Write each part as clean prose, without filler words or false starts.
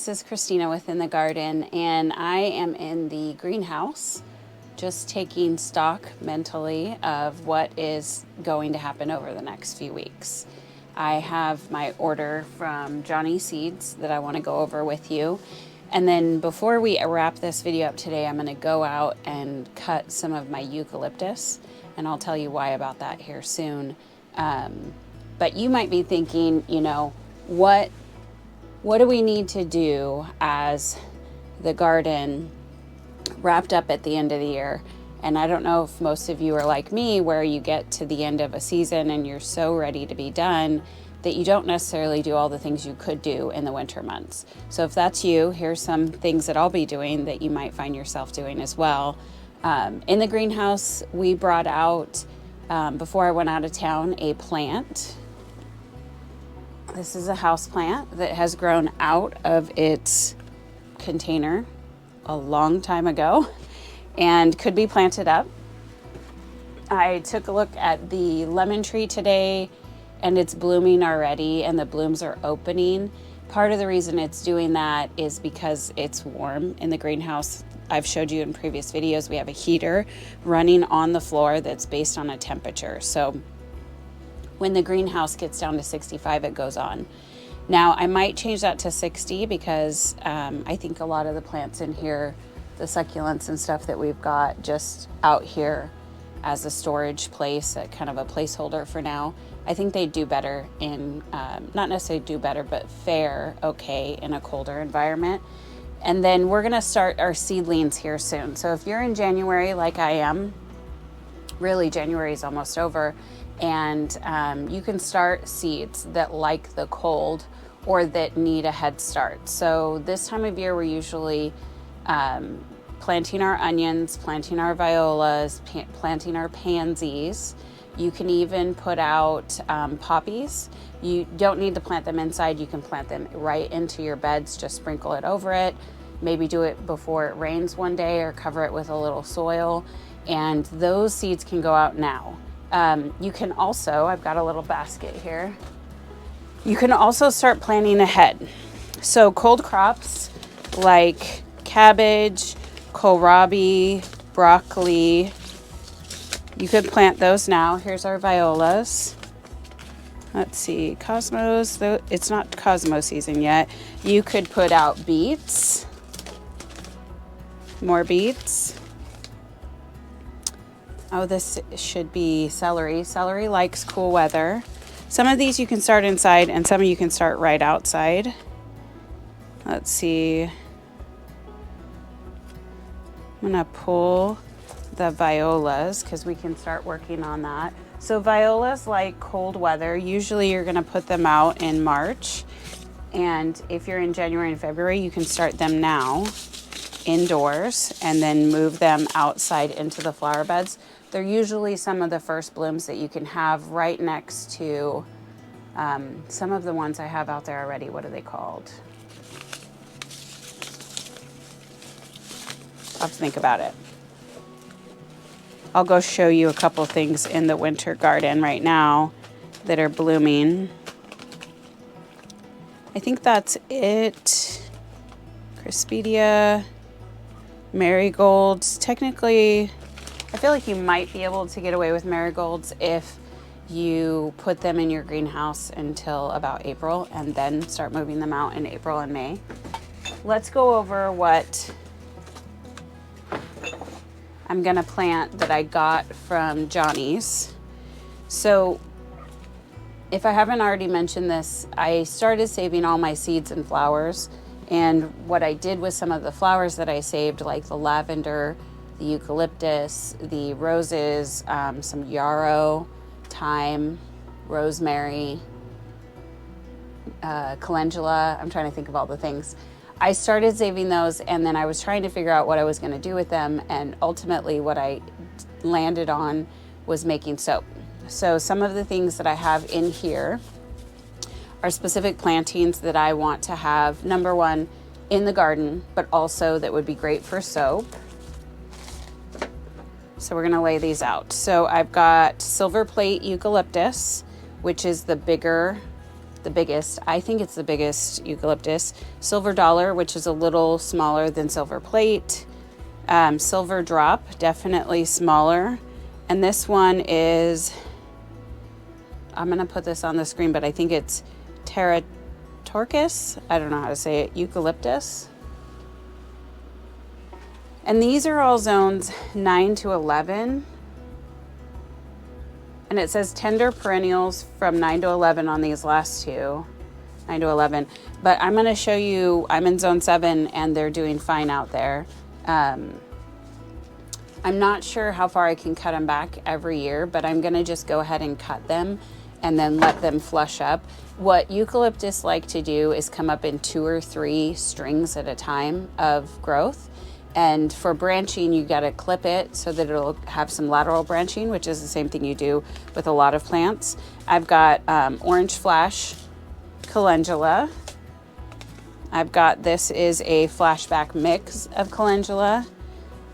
this is Christina within the garden, and I am in the greenhouse just taking stock mentally of what is going to happen over the next few weeks. I have my order from Johnny Seeds that I want to go over with you. And then before we wrap this video up today, I'm going to go out and cut some of my eucalyptus, and I'll tell you why about that here soon. But you might be thinking, you know, what do we need to do as the garden wrapped up at the end of the year? And I don't know if most of you are like me, where you get to the end of a season and you're so ready to be done that you don't necessarily do all the things you could do in the winter months. So if that's you, here's some things that I'll be doing that you might find yourself doing as well. In the greenhouse, we brought out, before I went out of town, a plant. This is a house plant that has grown out of its container a long time ago and could be planted up. I took a look at the lemon tree today, and it's blooming already, and the blooms are opening. Part of the reason it's doing that is because it's warm in the greenhouse. I've showed you in previous videos, we have a heater running on the floor that's based on a temperature. So when the greenhouse gets down to 65, it goes on. Now, I might change that to 60 because I think a lot of the plants in here, the succulents and stuff that we've got just out here as a storage place, kind of a placeholder for now, I think they do better in, not necessarily do better, but fare okay in a colder environment. And then we're gonna start our seedlings here soon. So if you're in January like I am, really January is almost over, and you can start seeds that like the cold or that need a head start. So this time of year, we're usually planting our onions, planting our violas, planting our pansies. You can even put out poppies. You don't need to plant them inside. You can plant them right into your beds. Just sprinkle it over it. Maybe do it before it rains one day or cover it with a little soil. And those seeds can go out now. You can also, I've got a little basket here. You can also start planting ahead. So cold crops like cabbage, kohlrabi, broccoli, you could plant those now. Here's our violas. Let's see, cosmos, though it's not cosmo season yet. You could put out beets, more beets. Oh, this should be celery. Celery likes cool weather. Some of these you can start inside and some of you can start right outside. Let's see. I'm gonna pull the violas because we can start working on that. So violas like cold weather. Usually you're gonna put them out in March. And if you're in January and February, you can start them now indoors and then move them outside into the flower beds. They're usually some of the first blooms that you can have right next to some of the ones I have out there already. What are they called? I'll have to think about it. I'll go show you a couple things in the winter garden right now that are blooming. I think that's it. Crispedia, marigolds. Technically, I feel like you might be able to get away with marigolds if you put them in your greenhouse until about April and then start moving them out in April and May. Let's go over what I'm gonna plant that I got from Johnny's. So if I haven't already mentioned this, I started saving all my seeds and flowers. And what I did with some of the flowers that I saved, like the lavender, the eucalyptus, the roses, some yarrow, thyme, rosemary, calendula. I'm trying to think of all the things. I started saving those, and then I was trying to figure out what I was going to do with them, and ultimately what I landed on was making soap. So some of the things that I have in here are specific plantings that I want to have, number one, in the garden, but also that would be great for soap. So we're gonna lay these out. So I've got silver plate eucalyptus, which is the bigger the biggest. I think it's the biggest eucalyptus. Silver dollar, which is a little smaller than silver plate. Silver drop, definitely smaller. And this one is, I'm going to put this on the screen, but I think it's Torquus. I don't know how to say it. Eucalyptus. And these are all zones 9 to 11. And it says tender perennials from 9 to 11 on these last two. 9 to 11. But I'm going to show you, I'm in zone 7 and they're doing fine out there. I'm not sure how far I can cut them back every year, but I'm going to just go ahead and cut them and then let them flush up. What eucalyptus like to do is come up in 2 or 3 strings at a time of growth. And for branching, you got to clip it so that it'll have some lateral branching, which is the same thing you do with a lot of plants. I've got orange flash calendula. I've got, this is a flashback mix of calendula.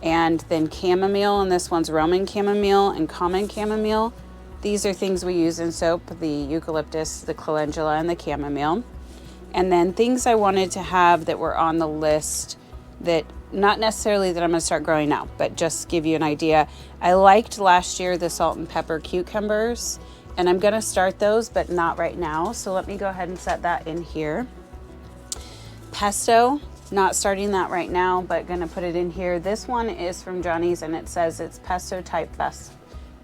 And then chamomile, and this one's Roman chamomile and common chamomile. These are things we use in soap, the eucalyptus, the calendula, and the chamomile. And then things I wanted to have that were on the list that, not necessarily that I'm going to start growing now, but just give you an idea. I liked last year the salt and pepper cucumbers, and I'm going to start those, but not right now. So let me go ahead and set that in here. Pesto. Not starting that right now, but gonna put it in here. This one is from Johnny's and it says it's pesto type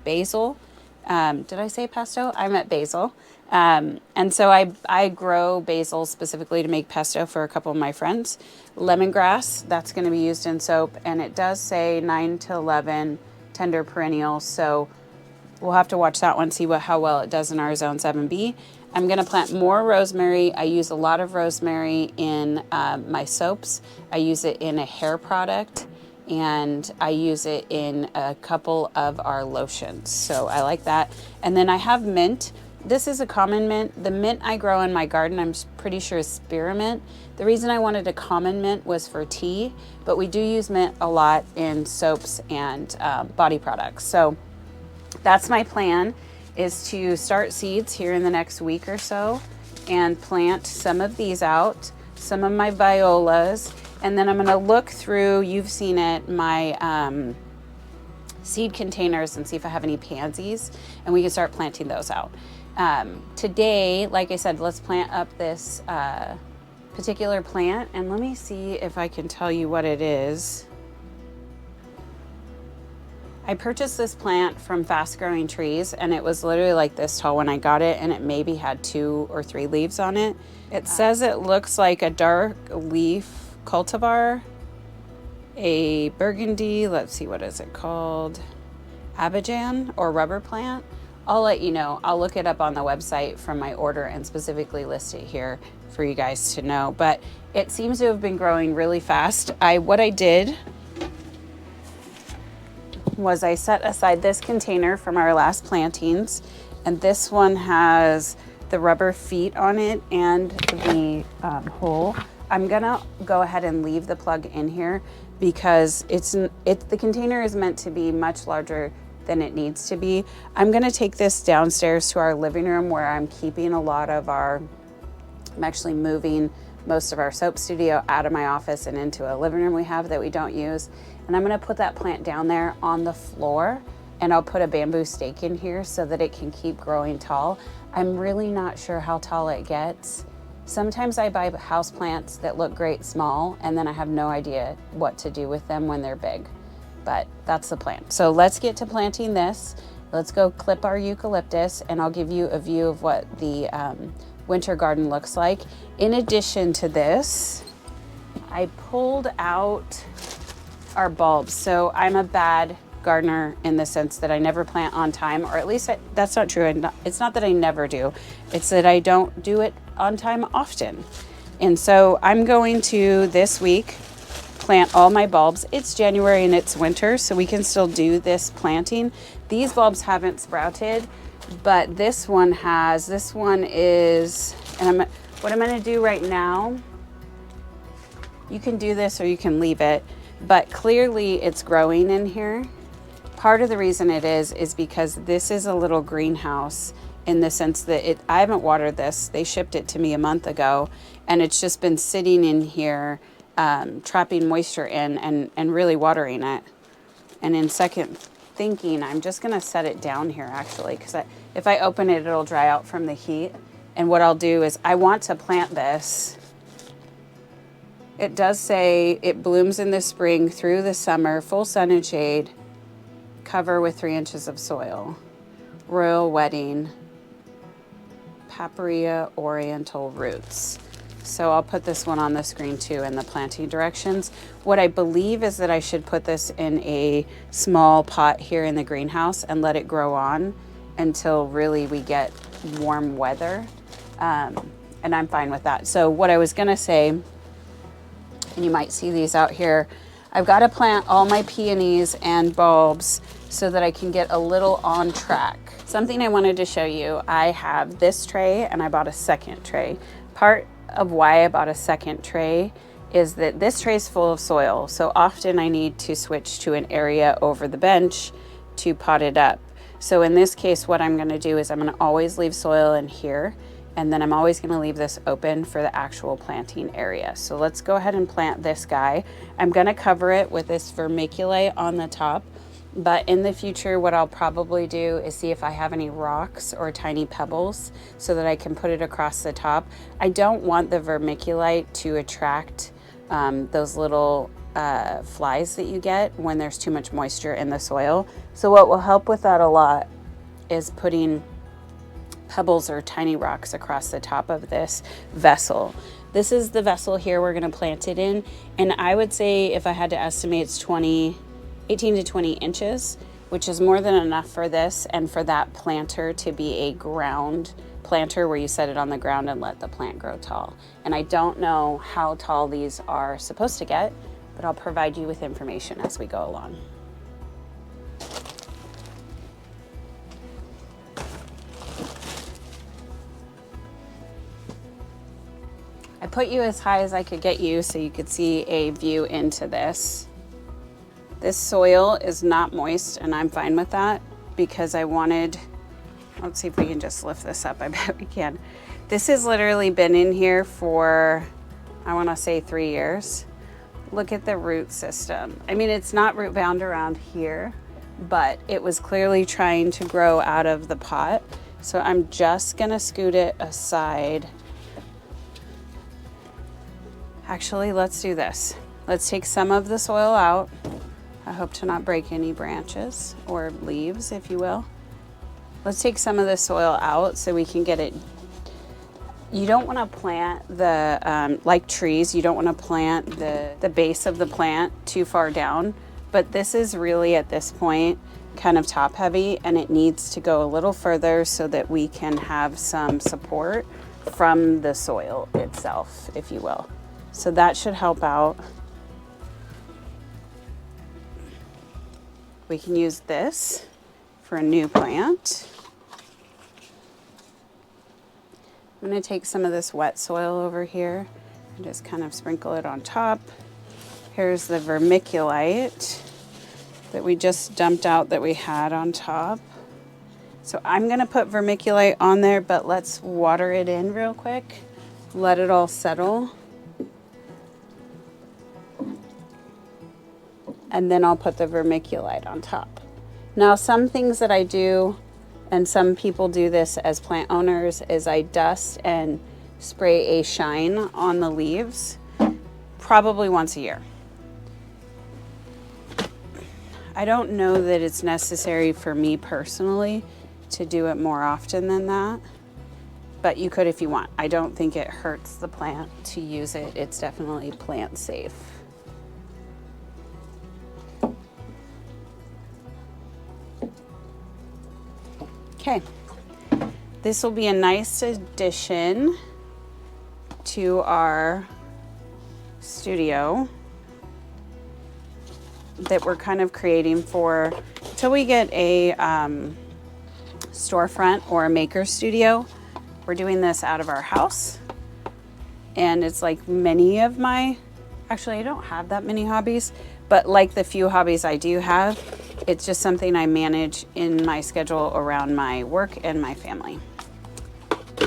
basil. Did I say pesto? I meant basil. And so I grow basil specifically to make pesto for a couple of my friends. Lemongrass, that's gonna be used in soap, and it does say 9 to 11 tender perennials. So we'll have to watch that one, see how well it does in our zone 7B. I'm going to plant more rosemary. I use a lot of rosemary in my soaps. I use it in a hair product, and I use it in a couple of our lotions. So I like that. And then I have mint. This is a common mint. The mint I grow in my garden, I'm pretty sure is spearmint. The reason I wanted a common mint was for tea, but we do use mint a lot in soaps and body products. So that's my plan, is to start seeds here in the next week or so and plant some of these out, some of my violas, and then I'm going to look through, you've seen it, my seed containers and see if I have any pansies, and we can start planting those out. Today, like I said, let's plant up this particular plant, and let me see if I can tell you what it is. I purchased this plant from Fast Growing Trees, and it was literally like this tall when I got it, and it maybe had 2 or 3 leaves on it. It says it looks like a dark leaf cultivar, a burgundy, let's see, what is it called? Abijan or rubber plant. I'll let you know. I'll look it up on the website from my order and specifically list it here for you guys to know. But it seems to have been growing really fast. What I did was I set aside this container from our last plantings, and this one has the rubber feet on it and the hole. I'm gonna go ahead and leave the plug in here because the container is meant to be much larger than it needs to be. I'm gonna take this downstairs to our living room where I'm keeping a lot of I'm actually moving most of our soap studio out of my office and into a living room we have that we don't use. And I'm gonna put that plant down there on the floor, and I'll put a bamboo stake in here so that it can keep growing tall. I'm really not sure how tall it gets. Sometimes I buy houseplants that look great small, and then I have no idea what to do with them when they're big. But that's the plan. So let's get to planting this. Let's go clip our eucalyptus, and I'll give you a view of what the winter garden looks like. In addition to this, I pulled out our bulbs. So I'm a bad gardener in the sense that I never plant on time, or at least that's not true. It's not that I never do. It's that I don't do it on time often. And so I'm going to this week plant all my bulbs. It's January and it's winter, so we can still do this planting. These bulbs haven't sprouted, but this one has. This one is, and what I'm going to do right now, you can do this or you can leave it, but clearly it's growing in here. Part of the reason it is because this is a little greenhouse, in the sense that I haven't watered this. They shipped it to me a month ago, and it's just been sitting in here, trapping moisture in and really watering it. And in second thinking, I'm just going to set it down here actually, because if I open it, it'll dry out from the heat. And what I'll do is I want to plant this. It does say it blooms in the spring through the summer, full sun and shade, cover with 3 inches of soil. Royal Wedding, Paparia Oriental roots. So I'll put this one on the screen too in the planting directions. What I believe is that I should put this in a small pot here in the greenhouse and let it grow on until really we get warm weather. And I'm fine with that. So what I was gonna say, and you might see these out here, I've got to plant all my peonies and bulbs so that I can get a little on track. Something I wanted to show you, I have this tray and I bought a second tray. Part of why I bought a second tray is that this tray is full of soil. So often I need to switch to an area over the bench to pot it up. So in this case, what I'm gonna do is I'm gonna always leave soil in here, and then I'm always gonna leave this open for the actual planting area. So let's go ahead and plant this guy. I'm gonna cover it with this vermiculite on the top, but in the future, what I'll probably do is see if I have any rocks or tiny pebbles so that I can put it across the top. I don't want the vermiculite to attract those little flies that you get when there's too much moisture in the soil. So what will help with that a lot is putting pebbles or tiny rocks across the top of this vessel. This is the vessel here we're going to plant it in, and I would say if I had to estimate, it's 18 to 20 inches, which is more than enough for this and for that planter to be a ground planter where you set it on the ground and let the plant grow tall. And I don't know how tall these are supposed to get, but I'll provide you with information as we go along. I put you as high as I could get you so you could see a view into this. This soil is not moist, and I'm fine with that because I wanted, let's see if we can just lift this up. I bet we can. This has literally been in here for, I want to say 3 years. Look at the root system. I mean, it's not root bound around here, but it was clearly trying to grow out of the pot. So I'm just gonna scoot it aside. Actually, let's do this. Let's take some of the soil out. I hope to not break any branches or leaves, if you will. Let's take some of the soil out so we can get it. You don't want to plant the, like trees, you don't want to plant the base of the plant too far down, but this is really at this point kind of top heavy, and it needs to go a little further so that we can have some support from the soil itself, if you will. So that should help out. We can use this for a new plant. I'm going to take some of this wet soil over here and just kind of sprinkle it on top. Here's the vermiculite that we just dumped out that we had on top. So I'm going to put vermiculite on there, but let's water it in real quick. Let it all settle. And then I'll put the vermiculite on top. Now, some things that I do, and some people do this as plant owners, is I dust and spray a shine on the leaves, probably once a year. I don't know that it's necessary for me personally to do it more often than that, but you could if you want. I don't think it hurts the plant to use it. It's definitely plant safe. Okay, this will be a nice addition to our studio that we're kind of creating for until we get a storefront or a maker studio. We're doing this out of our house, and it's like many of my, actually I don't have that many hobbies, but like the few hobbies I do have, it's just something I manage in my schedule around my work and my family.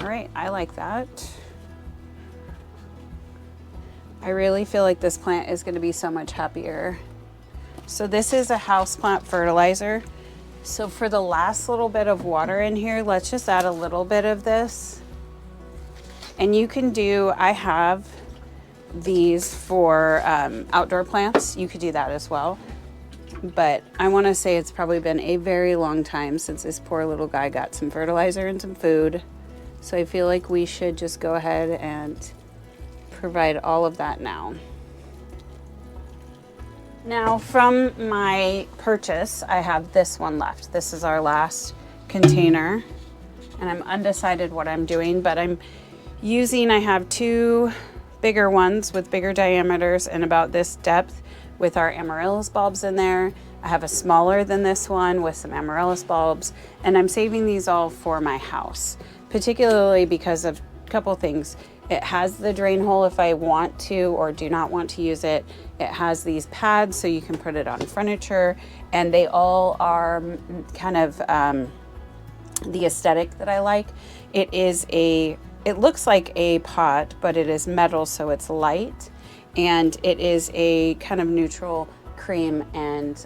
All right, I like that. I really feel like this plant is going to be so much happier. So this is a houseplant fertilizer. So for the last little bit of water in here, let's just add a little bit of this. And you can do, I have these for outdoor plants. You could do that as well. But I want to say it's probably been a very long time since this poor little guy got some fertilizer and some food. So I feel like we should just go ahead and provide all of that now. Now from my purchase, I have this one left. This is our last container, and I'm undecided what I'm doing, but I'm using, I have two bigger ones with bigger diameters and about this depth with our amaryllis bulbs in there. I have a smaller than this one with some amaryllis bulbs, and I'm saving these all for my house, particularly because of a couple things. It has the drain hole if I want to or do not want to use it. It has these pads so you can put it on furniture, and they all are kind of the aesthetic that I like. It looks like a pot, but it is metal, so it's light, and it is a kind of neutral cream and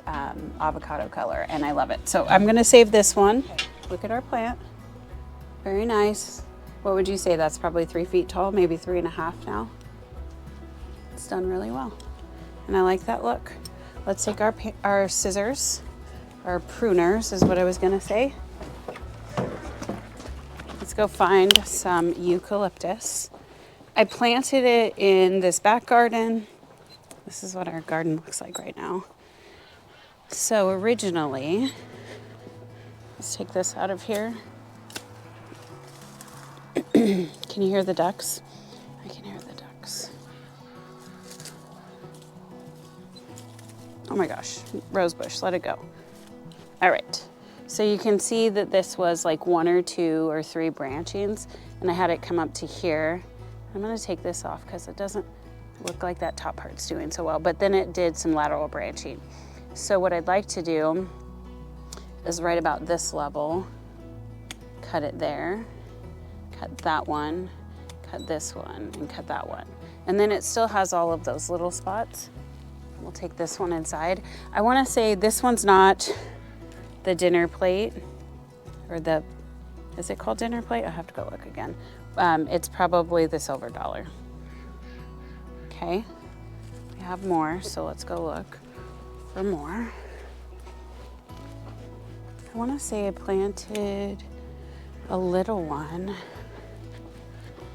avocado color, and I love it. So I'm gonna save this one. Look at our plant, very nice. What would you say? That's probably 3 feet tall, maybe 3.5 now. It's done really well, and I like that look. Let's take our scissors, our pruners is what I was gonna say. Let's go find some eucalyptus. I planted it in this back garden. This is what our garden looks like right now. So originally, let's take this out of here. Can you hear the ducks? I can hear the ducks. Oh my gosh, rosebush, let it go. All right, so you can see that this was like 1 or 2 or 3 branchings, and I had it come up to here. I'm gonna take this off because it doesn't look like that top part's doing so well, but then it did some lateral branching. So what I'd like to do is right about this level, cut it there, cut that one, cut this one, and cut that one. And then it still has all of those little spots. We'll take this one inside. I wanna say this one's not the dinner plate, or the, is it called dinner plate? I have to go look again. It's probably the silver dollar. Okay, we have more, so let's go look for more. I wanna say I planted a little one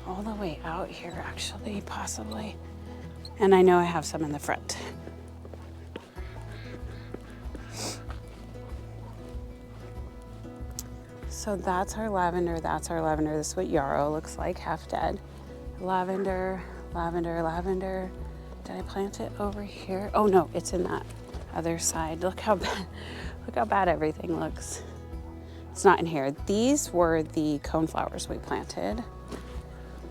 all the way out here, actually, possibly. And I know I have some in the front. So that's our lavender, that's our lavender. This is what yarrow looks like, half dead. Lavender, lavender, lavender. Did I plant it over here? Oh no, it's in that other side. Look how bad everything looks. It's not in here. These were the coneflowers we planted.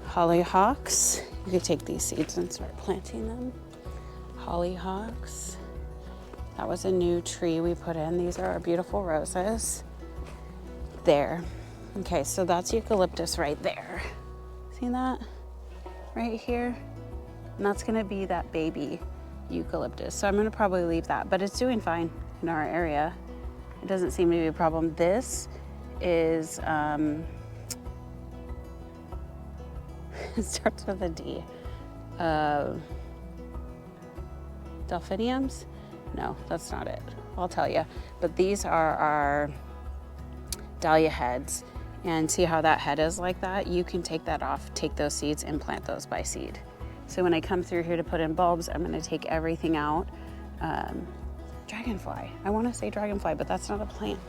Hollyhocks. You could take these seeds and start planting them. Hollyhocks. That was a new tree we put in. These are our beautiful roses. There. Okay, so that's eucalyptus right there. See that? Right here? And that's gonna be that baby eucalyptus. So I'm gonna probably leave that, but it's doing fine in our area. It doesn't seem to be a problem. This is, it starts with a D. Delphiniums? No, that's not it. I'll tell you. But these are our dahlia heads. And see how that head is like that? You can take that off, take those seeds, and plant those by seed. So when I come through here to put in bulbs, I'm gonna take everything out. Dragonfly. I wanna say dragonfly, but that's not a plant.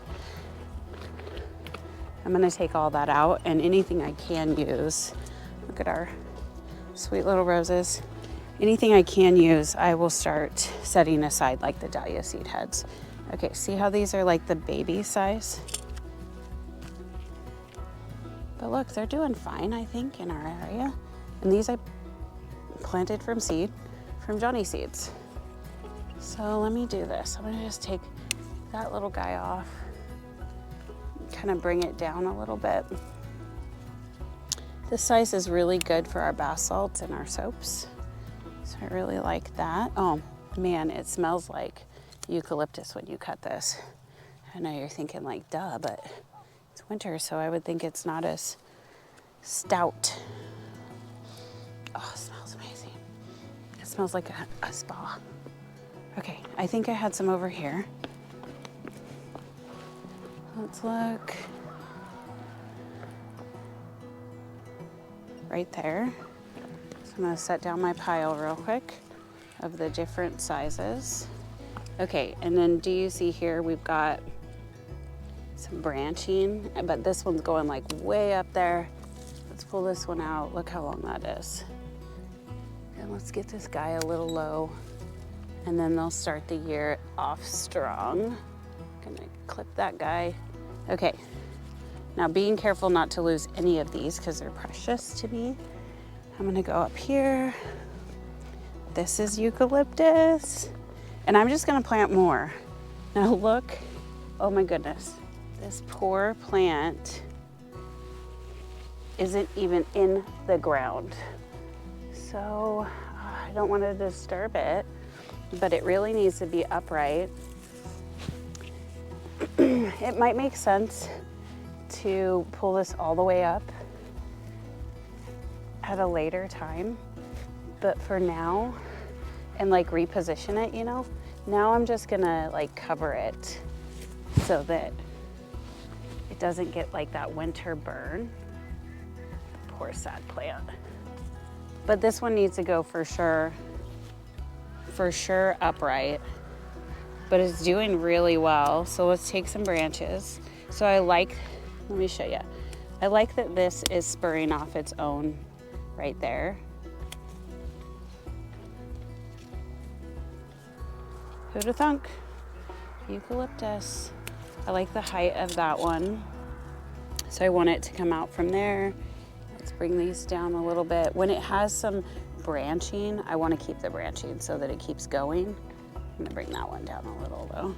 I'm gonna take all that out, and anything I can use, look at our sweet little roses. Anything I can use, I will start setting aside, like the dahlia seed heads. Okay, see how these are like the baby size? But look, they're doing fine, I think, in our area. And these I planted from seed, from Johnny seeds. So let me do this. I'm gonna just take that little guy off, kind of bring it down a little bit. This size is really good for our bath salts and our soaps. So I really like that. Oh man, it smells like eucalyptus when you cut this. I know you're thinking like, duh, but it's winter, so I would think it's not as stout. Oh, it smells amazing. It smells like a spa. Okay, I think I had some over here. Let's look. Right there. So I'm gonna set down my pile real quick of the different sizes. Okay, and then do you see here we've got some branching, but this one's going like way up there. Let's pull this one out. Look how long that is. And let's get this guy a little low, and then they'll start the year off strong. Gonna clip that guy. Okay, now being careful not to lose any of these because they're precious to me. I'm gonna go up here. This is eucalyptus, and I'm just gonna plant more. Now look, oh my goodness. This poor plant isn't even in the ground. So I don't want to disturb it, but it really needs to be upright. It might make sense to pull this all the way up at a later time, but for now, and like reposition it, you know, now I'm just gonna like cover it so that it doesn't get like that winter burn. Poor sad plant. But this one needs to go for sure upright, but it's doing really well. So let's take some branches. So let me show you. I like that this is spurring off its own right there. Who'd have thunk? Eucalyptus. I like the height of that one. So I want it to come out from there. Let's bring these down a little bit. When it has some branching, I want to keep the branching so that it keeps going. I'm gonna bring that one down a little though.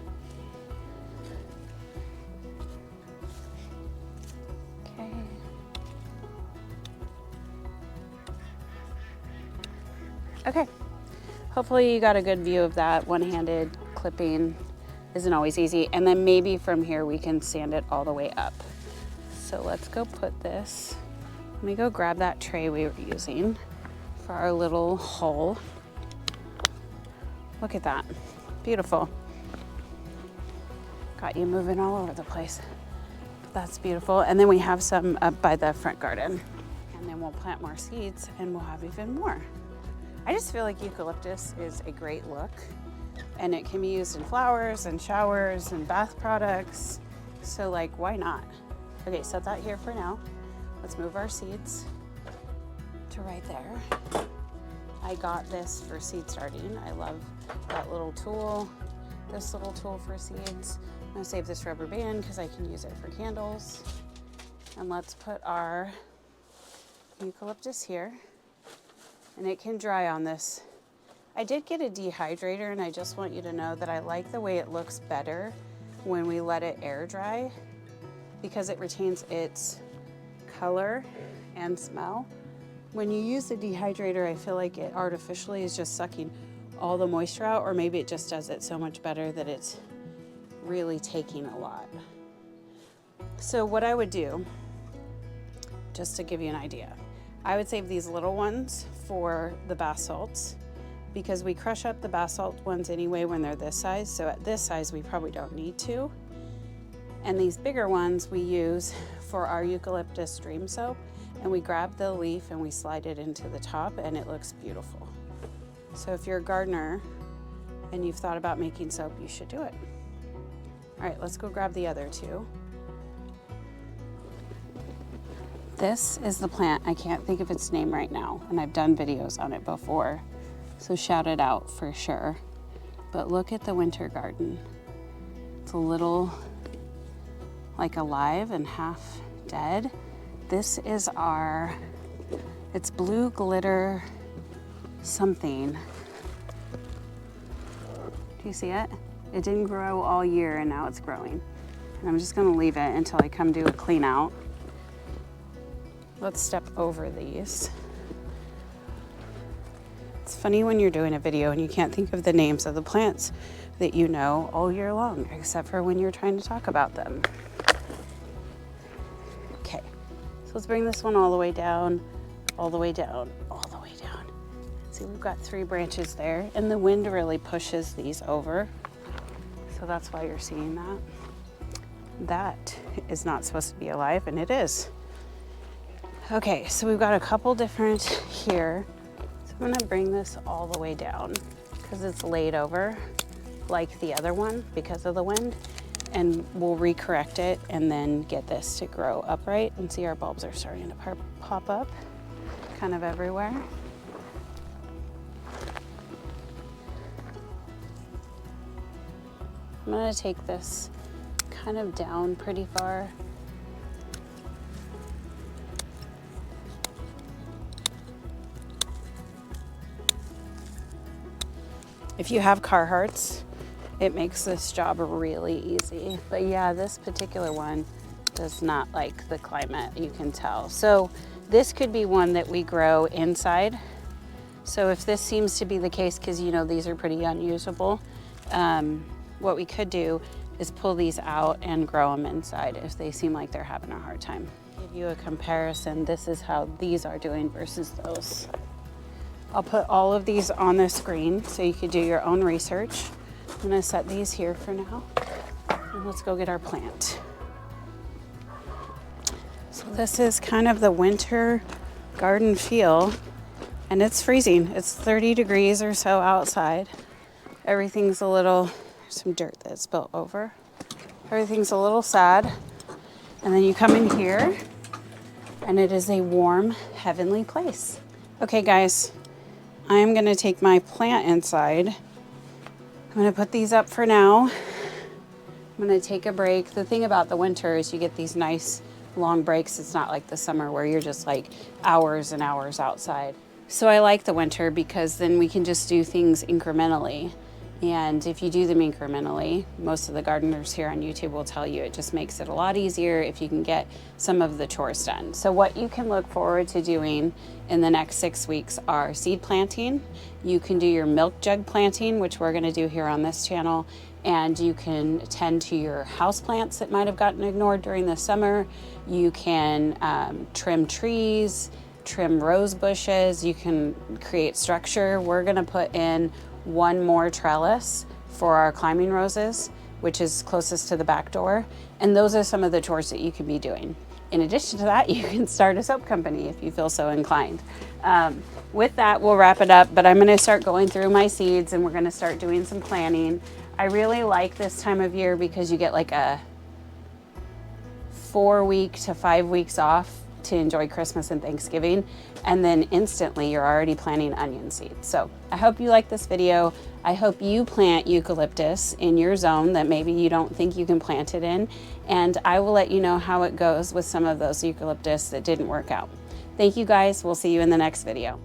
Okay. Okay. Hopefully you got a good view of that. One-handed clipping isn't always easy. And then maybe from here we can sand it all the way up. So let's go put this. Let me go grab that tray we were using for our little hole. Look at that, beautiful. Got you moving all over the place. That's beautiful. And then we have some up by the front garden. And then we'll plant more seeds and we'll have even more. I just feel like eucalyptus is a great look, and it can be used in flowers and showers and bath products. So like, why not? Okay, set that here for now. Let's move our seeds to right there. I got this for seed starting. I love that little tool, this little tool for seeds. I'm gonna save this rubber band because I can use it for candles. And let's put our eucalyptus here, and it can dry on this. I did get a dehydrator, and I just want you to know that I like the way it looks better when we let it air dry because it retains its color and smell. When you use the dehydrator, I feel like it artificially is just sucking all the moisture out, or maybe it just does it so much better that it's really taking a lot. So what I would do, just to give you an idea, I would save these little ones for the bath salts because we crush up the bath salt ones anyway when they're this size. So at this size, we probably don't need to. And these bigger ones we use for our eucalyptus dream soap, and we grab the leaf and we slide it into the top, and it looks beautiful. So if you're a gardener and you've thought about making soap, you should do it. All right, let's go grab the other two. This is the plant. I can't think of its name right now, and I've done videos on it before, so shout it out for sure. But look at the winter garden. It's a little like alive and half dead. This is it's blue glitter something. Do you see it? It didn't grow all year and now it's growing. And I'm just gonna leave it until I come do a clean out. let's step over these. It's funny when you're doing a video and you can't think of the names of the plants that you know all year long, except for when you're trying to talk about them. Okay, so let's bring this one all the way down, all the way down, all the way down. See, we've got 3 branches there, and the wind really pushes these over. So that's why you're seeing that. That is not supposed to be alive, and it is. Okay, so we've got a couple different here. So I'm gonna bring this all the way down because it's laid over like the other one because of the wind, and we'll recorrect it and then get this to grow upright. And see, our bulbs are starting to pop up kind of everywhere. I'm gonna take this kind of down pretty far. If you have Carhartts, it makes this job really easy. But yeah, this particular one does not like the climate, you can tell. So this could be one that we grow inside. So if this seems to be the case, because you know these are pretty unusable, what we could do is pull these out and grow them inside if they seem like they're having a hard time. Give you a comparison, this is how these are doing versus those. I'll put all of these on the screen so you could do your own research. I'm gonna set these here for now, and let's go get our plant. So this is kind of the winter garden feel, and it's freezing. It's 30 degrees or so outside. Everything's a little, there's some dirt that's spilled over. Everything's a little sad. And then you come in here, and it is a warm, heavenly place. Okay, guys. I'm gonna take my plant inside. I'm gonna put these up for now. I'm gonna take a break. The thing about the winter is you get these nice long breaks. It's not like the summer where you're just like hours and hours outside. So I like the winter because then we can just do things incrementally. And if you do them incrementally, most of the gardeners here on YouTube will tell you it just makes it a lot easier if you can get some of the chores done. So what you can look forward to doing in the next 6 weeks are seed planting. You can do your milk jug planting, which we're gonna do here on this channel, and you can tend to your houseplants that might have gotten ignored during the summer. You can trim trees, trim rose bushes, you can create structure. We're gonna put in 1 more trellis for our climbing roses, which is closest to the back door. And those are some of the chores that you can be doing. In addition to that, you can start a soap company if you feel so inclined. With that, we'll wrap it up, but I'm gonna start going through my seeds and we're gonna start doing some planning. I really like this time of year because you get like a 4 week to 5 weeks off to enjoy Christmas and Thanksgiving, and then instantly you're already planting onion seeds. So I hope you like this video. I hope you plant eucalyptus in your zone that maybe you don't think you can plant it in, and I will let you know how it goes with some of those eucalyptus that didn't work out. Thank you guys. We'll see you in the next video.